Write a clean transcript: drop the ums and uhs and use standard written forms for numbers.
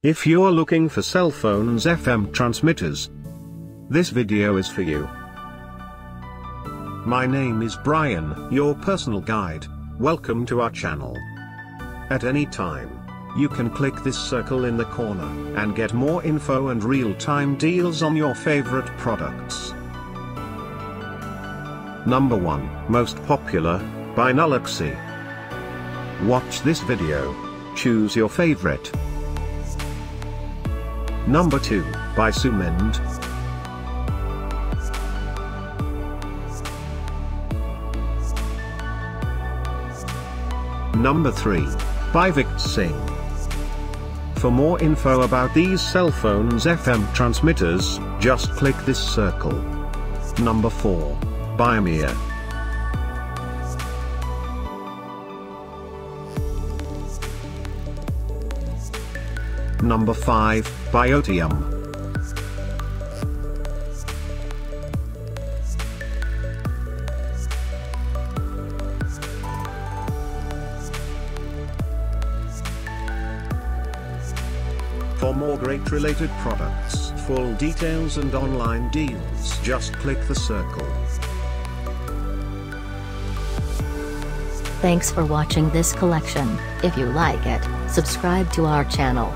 If you're looking for cell phones FM transmitters, this video is for you. My name is Brian, your personal guide. Welcome to our channel. At any time, you can click this circle in the corner and get more info and real-time deals on your favorite products. Number 1, Most Popular, by Nulaxy. Watch this video. Choose your favorite. Number 2, by Sumind. Number 3, by VicTsing. For more info about these cell phones FM transmitters, just click this circle. Number 4, by AMIR. Number 5, by Otium. For more great related products, full details and online deals, just click the circle. Thanks for watching this collection. If you like it, subscribe to our channel.